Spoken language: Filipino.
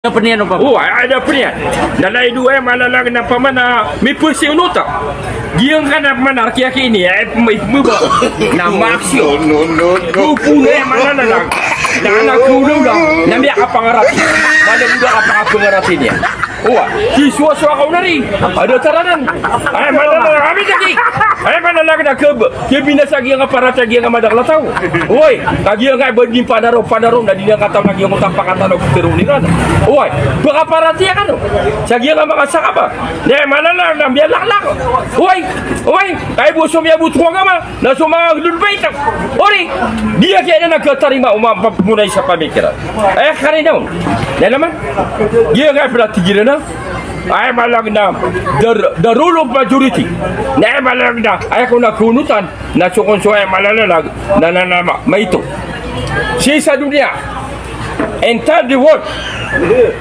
Apa ni ano pa? Oh, ada pria. Dalai dua malalang na pamana mi pusi unuta. Giang kana manar kia kini mai muba. Na maksio. No. Ku pune malalang. Na anak kudu dah. Nami apa ngarat. Mana budak apa ngarat ini. Oh, di suara kau nari. Ada taranan. Malalang kami lagi. Malalang nak ke binasa giang apa rata giang madak la tahu. Oi, kagi ngai berjim padarom dah dia kata lagi yang utak pakatan nak terus ni kan. Oi, berapa rati kan tu? Saya nak makan apa? Dia mana lah, nak biar lak. Oi, kai busum ya butuh apa? Nak semua duduk baik tak? Ori, dia kaya nak terima umat mulai siapa mikir? Kali dah. Dah lama? Dia kai berarti gila na? Malang na the rule of majority. Malang na ko na kunutan na sukon so malalalag na maito. Si sa dunia entire the world